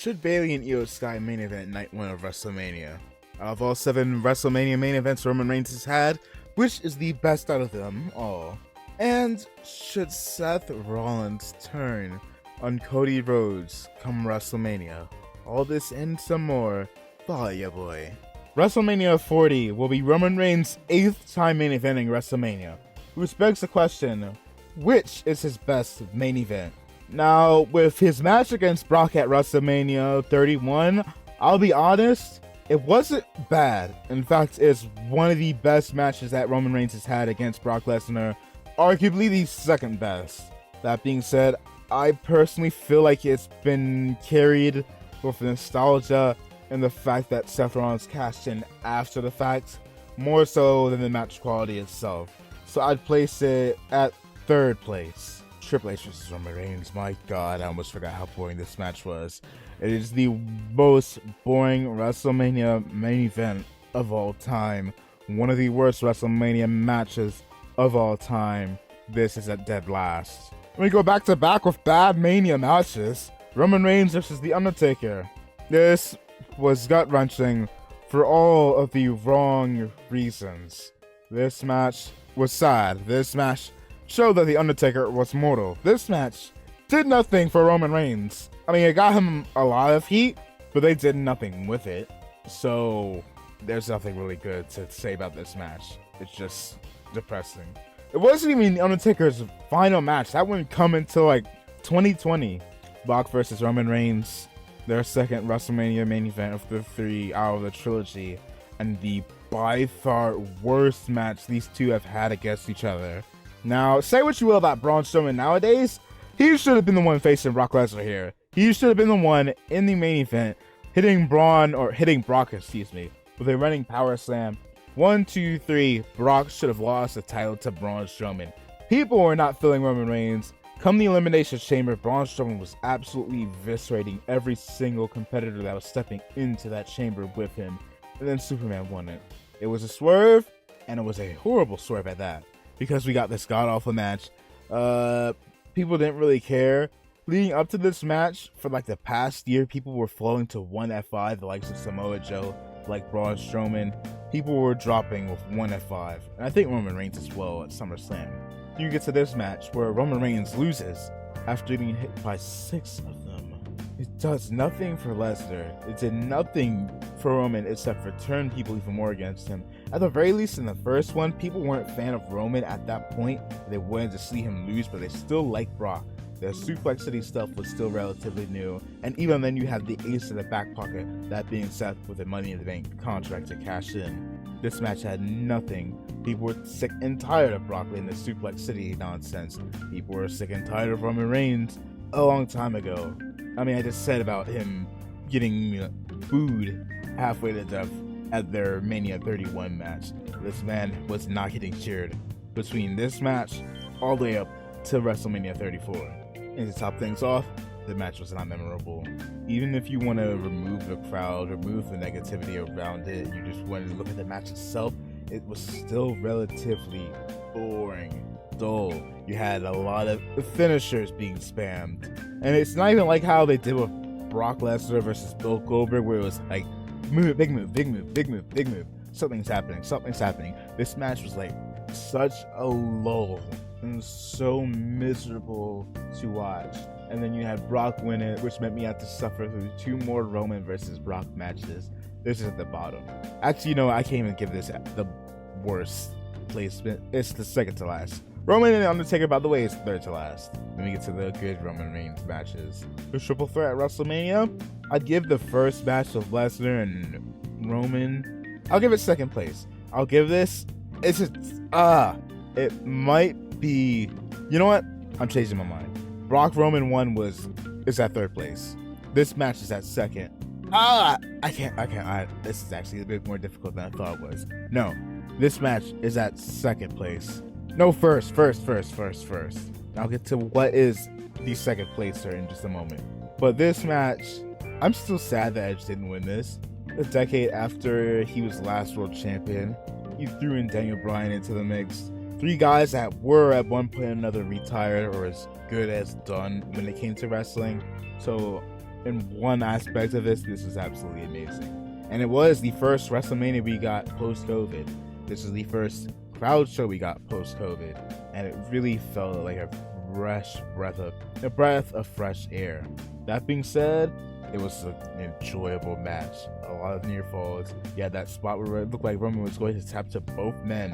should Bayley and Io Sky main event night 1 of WrestleMania? Out of all 7 WrestleMania main events Roman Reigns has had, which is the best out of them all? And should Seth Rollins turn on Cody Rhodes come WrestleMania? All this and some more, follow ya boy. WrestleMania 40 will be Roman Reigns' 8th time main eventing WrestleMania, which begs the question, which is his best main event? Now, with his match against Brock at WrestleMania 31, I'll be honest, it wasn't bad. In fact, it's one of the best matches that Roman Reigns has had against Brock Lesnar, arguably the second best. That being said, I personally feel like it's been carried with nostalgia and the fact that Seth Rollins cashed in after the fact, more so than the match quality itself. So I'd place it at 3rd place. Triple H vs Roman Reigns, my god, I almost forgot how boring this match was. It is the most boring WrestleMania main event of all time. One of the worst WrestleMania matches of all time. This is at dead last. When we go back to back with bad Mania matches, Roman Reigns versus The Undertaker. This was gut-wrenching for all of the wrong reasons. This match was sad. This match showed that The Undertaker was mortal. This match did nothing for Roman Reigns. I mean, it got him a lot of heat, but they did nothing with it. So, there's nothing really good to say about this match. It's just depressing. It wasn't even The Undertaker's final match. That wouldn't come until like 2020. Brock versus Roman Reigns, their second WrestleMania main event of the 3 out of the trilogy, and the by far worst match these two have had against each other. Now, say what you will about Braun Strowman nowadays, he should have been the one facing Brock Lesnar here. He should have been the one in the main event, hitting Brock, with a running power slam. 1, 2, 3, Brock should have lost the title to Braun Strowman. People were not feeling Roman Reigns. Come the Elimination Chamber, Braun Strowman was absolutely eviscerating every single competitor that was stepping into that chamber with him. And then Superman won it. It was a swerve, and it was a horrible swerve at that, because we got this god-awful match. People didn't really care. Leading up to this match, for like the past year, people were flowing to 1 F5, the likes of Samoa Joe, like Braun Strowman. People were dropping with 1 F5, and I think Roman Reigns as well at SummerSlam. You get to this match where Roman Reigns loses after being hit by 6 of them. It does nothing for Lesnar. It did nothing for Roman except for turn people even more against him. At the very least, in the first one, people weren't a fan of Roman at that point. They wanted to see him lose, but they still liked Brock. The Suplex City stuff was still relatively new, and even then you had the ace in the back pocket, that being Seth with a Money in the Bank contract to cash in. This match had nothing. People were sick and tired of Brock in the Suplex City nonsense. People were sick and tired of Roman Reigns a long time ago. I mean, I just said about him getting booed halfway to death at their Mania 31 match. This man was not getting cheered between this match all the way up to WrestleMania 34. And to top things off, the match was not memorable. Even if you want to remove the crowd, remove the negativity around it, you just wanted to look at the match itself, it was still relatively boring, dull. You had a lot of finishers being spammed. And it's not even like how they did with Brock Lesnar versus Bill Goldberg, where it was like, move, big move, big move, big move, big move. Something's happening, something's happening. This match was like such a lull and so miserable to watch. And then you had Brock win it, which meant me have to suffer through 2 more Roman versus Brock matches. This is at the bottom. Actually, you know, I can't even give this the worst placement. It's the second to last. Roman and Undertaker, by the way, is 3rd to last. Then we get to the good Roman Reigns matches. For Triple Threat at WrestleMania, I'd give the first match of Lesnar and Roman, I'll give it 2nd place. I'll give this, it's just, it might be, you know what? I'm changing my mind. Brock Roman 1 is at 3rd place. This match is at 2nd. I can't. This is actually a bit more difficult than I thought it was. No, this match is at 2nd place. No, first. I'll get to what is the 2nd placer in just a moment. But this match, I'm still sad that Edge didn't win this. A decade after he was last world champion, he threw in Daniel Bryan into the mix. 3 guys that were at one point or another retired or as good as done when it came to wrestling. So in one aspect of this is absolutely amazing. And it was the first WrestleMania we got post-COVID. This is the first crowd show we got post-COVID. And it really felt like a breath of fresh air. That being said, it was an enjoyable match. A lot of near falls. Yeah, that spot where it looked like Roman was going to tap to both men.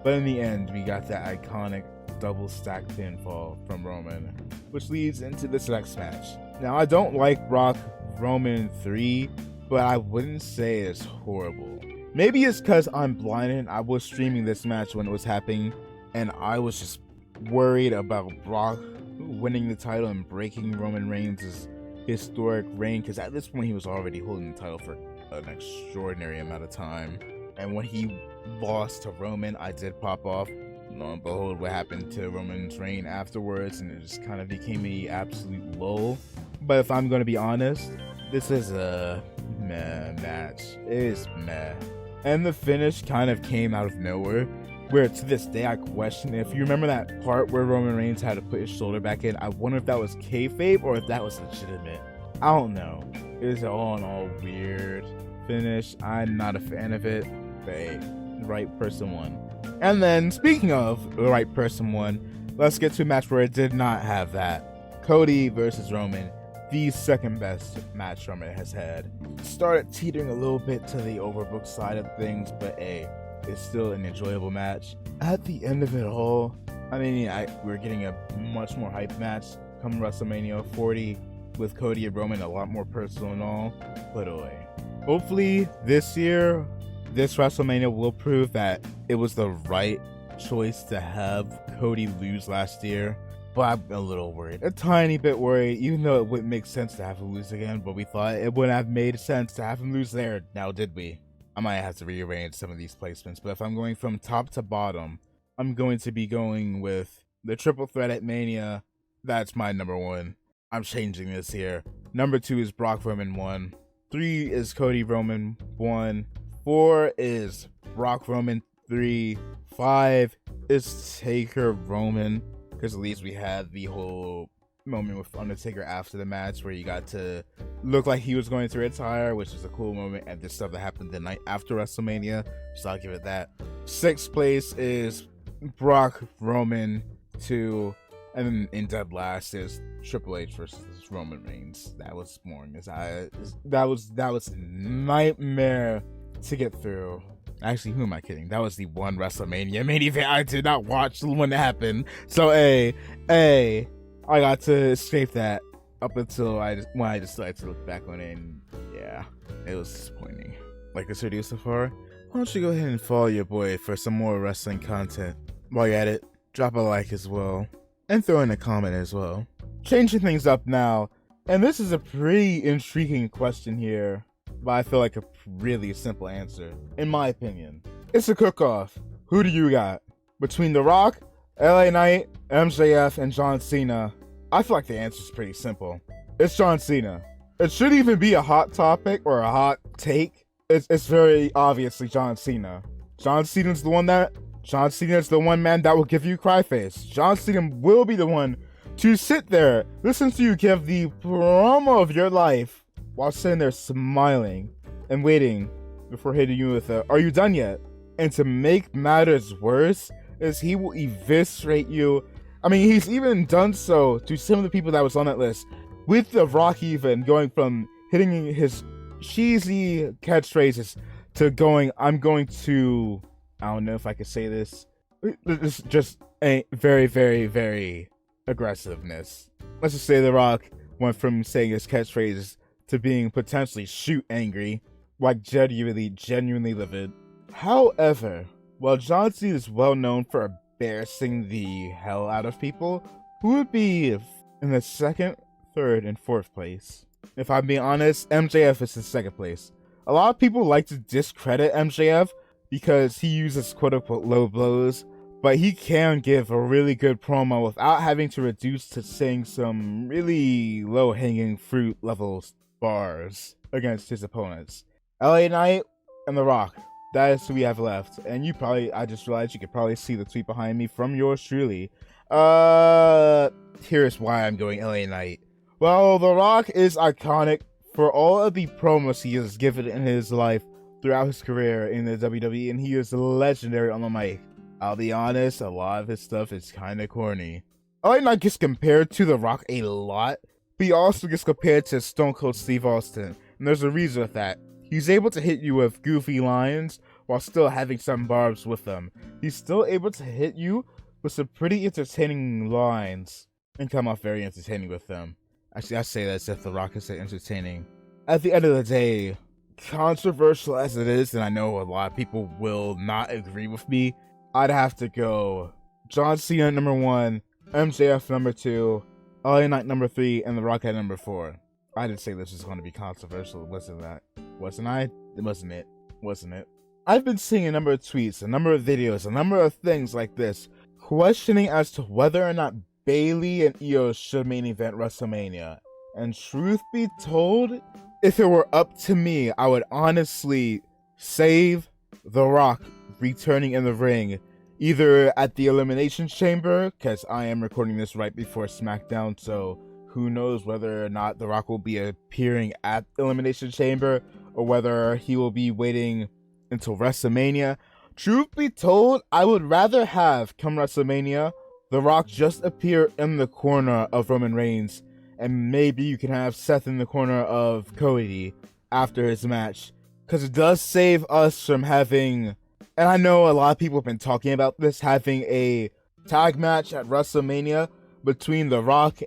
But in the end, we got that iconic double stack pinfall from Roman, which leads into this next match. Now, I don't like Brock Roman 3, but I wouldn't say it's horrible. Maybe it's because I'm blinded. I was streaming this match when it was happening, and I was just worried about Brock winning the title and breaking Roman Reigns' historic reign, because at this point he was already holding the title for an extraordinary amount of time. And when he lost to Roman, I did pop off. Lo and behold, what happened to Roman's reign afterwards, and it just kind of became an absolute lull. But if I'm going to be honest, this is a meh match. It is meh. And the finish kind of came out of nowhere, where to this day I question if you remember that part where Roman Reigns had to put his shoulder back in. I wonder if that was kayfabe or if that was legitimate. I don't know. It was all in all weird finish. I'm not a fan of it, but hey, the right person won. And then, speaking of the right person won, let's get to a match where it did not have that. Cody versus Roman, the second best match Roman has had. Started teetering a little bit to the overbooked side of things, but hey, it's still an enjoyable match. At the end of it all, I mean, we're getting a much more hype match come WrestleMania 40 with Cody and Roman, a lot more personal and all, but hopefully this year, this WrestleMania will prove that it was the right choice to have Cody lose last year. But I'm a little worried, a tiny bit worried, even though it wouldn't make sense to have him lose again, but we thought it wouldn't have made sense to have him lose there. Now, did we? I might have to rearrange some of these placements, but if I'm going from top to bottom, I'm going to be going with the triple threat at Mania. That's my number 1. I'm changing this here. Number 2 is Brock Roman 1. 3 is Cody Roman 1. 4 is Brock Roman 3. 5 is Taker Roman, because at least we had the whole moment with Undertaker after the match where he got to look like he was going to retire, which is a cool moment, and this stuff that happened the night after WrestleMania, so I'll give it that. 6th place is Brock Roman 2, and then in dead last is Triple H versus Roman Reigns. That was boring. That was a nightmare to get through. Actually, who am I kidding? That was the one WrestleMania main event I did not watch when it happened. So, I got to escape that up until when I decided to look back on it, and yeah, it was disappointing. Like this video so far? Why don't you go ahead and follow your boy for some more wrestling content. While you're at it, drop a like as well, and throw in a comment as well. Changing things up now, and this is a pretty intriguing question here, but I feel like a really simple answer, in my opinion. It's a cook-off. Who do you got? Between The Rock, LA Knight, MJF, and John Cena, I feel like the answer is pretty simple. It's John Cena. It shouldn't even be a hot topic or a hot take. It's very obviously John Cena. John Cena's the one man that will give you cry face. John Cena will be the one to sit there, listen to you give the promo of your life, while sitting there smiling and waiting before hitting you with a, "Are you done yet?" And to make matters worse, is he will eviscerate you. I mean, he's even done so to some of the people that was on that list, with The Rock even going from hitting his cheesy catchphrases to going, "I'm going to," I don't know if I could say this, it's just a very, very, very aggressiveness. Let's just say The Rock went from saying his catchphrases to being potentially shoot angry, like genuinely livid. However, while John Cena is well known for embarrassing the hell out of people, who would be in the 2nd, 3rd, and 4th place? If I'm being honest, MJF is in 2nd place. A lot of people like to discredit MJF because he uses quote-unquote low blows, but he can give a really good promo without having to reduce to saying some really low-hanging fruit level bars against his opponents. LA Knight and The Rock. That is who we have left. And I just realized you could probably see the tweet behind me from yours truly. Here's why I'm going LA Knight. Well, The Rock is iconic for all of the promos he has given in his life throughout his career in the WWE, and he is legendary on the mic. I'll be honest, a lot of his stuff is kinda corny. LA Knight gets compared to The Rock a lot, but he also gets compared to Stone Cold Steve Austin, and there's a reason with that. He's able to hit you with goofy lines while still having some barbs with them. He's still able to hit you with some pretty entertaining lines and come off very entertaining with them. Actually, I say that as if The Rock is entertaining. At the end of the day, controversial as it is, and I know a lot of people will not agree with me, I'd have to go John Cena number 1, MJF number 2, LA Knight number 3, and The Rock at number 4. I didn't say this was going to be controversial, wasn't I? It wasn't it? I've been seeing a number of tweets, a number of videos, a number of things like this, questioning as to whether or not Bayley and Io should main event WrestleMania. And truth be told, if it were up to me, I would honestly save The Rock returning in the ring, either at the Elimination Chamber, because I am recording this right before SmackDown, so who knows whether or not The Rock will be appearing at Elimination Chamber, or whether he will be waiting until WrestleMania. Truth be told, I would rather have, come WrestleMania, The Rock just appear in the corner of Roman Reigns, and maybe you can have Seth in the corner of Cody after his match, because it does save us from having, and I know a lot of people have been talking about this, having a tag match at WrestleMania between The Rock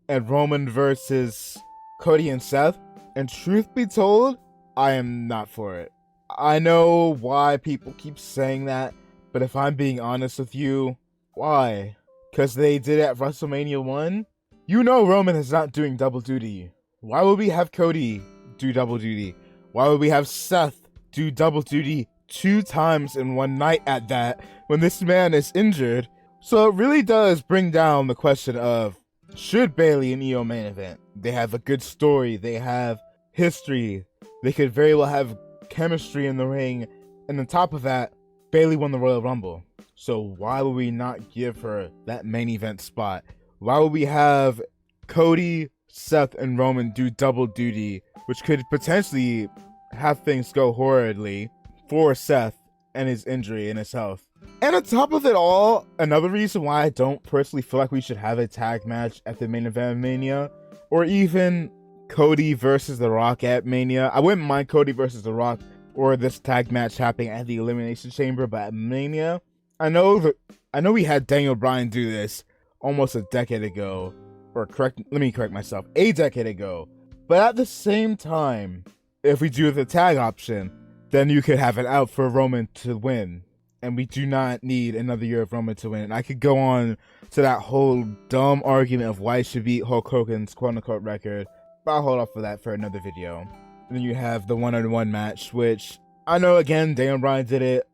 and Roman versus Cody and Seth, and truth be told, I am not for it. I know why people keep saying that, but if I'm being honest with you, why? Because they did it at WrestleMania 1? You know Roman is not doing double duty. Why would we have Cody do double duty? Why would we have Seth do double duty 2 times in one night at that, when this man is injured? So it really does bring down the question of, should Bayley and Io main event? They have a good story, they have history, they could very well have chemistry in the ring, and on top of that, Bayley won the Royal Rumble. So why would we not give her that main event spot? Why would we have Cody, Seth, and Roman do double duty, which could potentially have things go horridly for Seth and his injury and his health? And on top of it all, another reason why I don't personally feel like we should have a tag match at the main event of Mania, or even Cody versus The Rock at Mania. I wouldn't mind Cody versus The Rock or this tag match happening at the Elimination Chamber, but at Mania, I know we had Daniel Bryan do this almost a decade ago, let me correct myself, a decade ago. But at the same time, if we do the tag option, then you could have it out for Roman to win. And we do not need another year of Roman to win. And I could go on to that whole dumb argument of why he should beat Hulk Hogan's quote-unquote record, but I'll hold off for that for another video. And then you have the one-on-one match, which I know, again, Daniel Bryan did it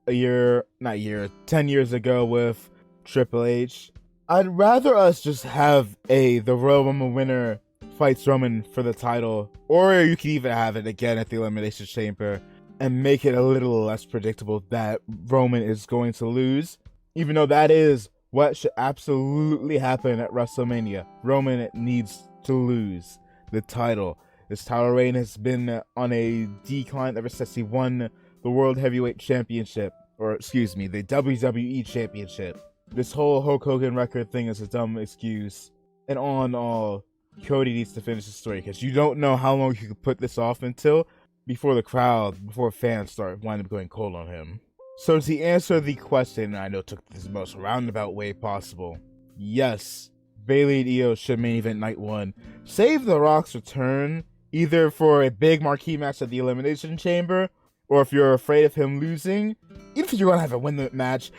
10 years ago with Triple H. I'd rather us just have the Royal Rumble winner fights Roman for the title, or you could even have it again at the Elimination Chamber and make it a little less predictable that Roman is going to lose, even though that is what should absolutely happen at WrestleMania. Roman needs to lose the title. His title reign has been on a decline ever since he won the World Heavyweight Championship, the WWE Championship. This whole Hulk Hogan record thing is a dumb excuse. And all in all, Cody needs to finish the story, because you don't know how long you could put this off until before fans start winding up going cold on him. So to answer the question, I know it took this most roundabout way possible, yes, Bayley and Io should main event night 1. Save The Rock's return, either for a big marquee match at the Elimination Chamber, or if you're afraid of him losing, even if you're going to have a win the match,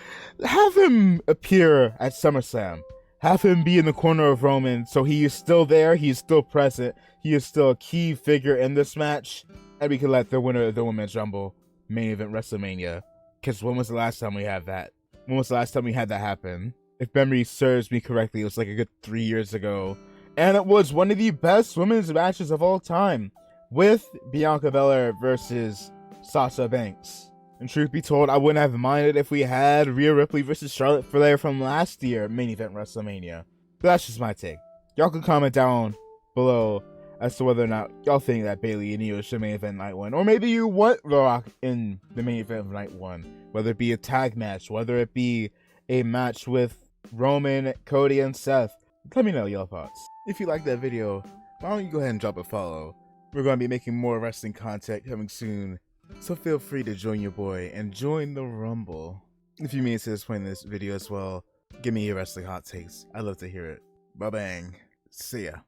have him appear at SummerSlam. Have him be in the corner of Roman, so he is still there, he is still present, he is still a key figure in this match, and we can let the winner of the Women's Rumble main event WrestleMania. Because when was the last time we had that? When was the last time we had that happen? If memory serves me correctly, it was like a good 3 years ago. And it was one of the best women's matches of all time, with Bianca Belair versus Sasha Banks. And truth be told, I wouldn't have minded if we had Rhea Ripley versus Charlotte Flair from last year main event WrestleMania. But that's just my take. Y'all can comment down below as to whether or not y'all think that Bailey and Io should main event night 1. Or maybe you want The Rock in the main event of night 1. Whether it be a tag match, whether it be a match with Roman, Cody, and Seth. Let me know your thoughts. If you like that video, why don't you go ahead and drop a follow. We're going to be making more wrestling content coming soon, so feel free to join your boy and join the Rumble. If you made it to this point in this video as well, give me your wrestling hot takes. I'd love to hear it. Bye bang. See ya.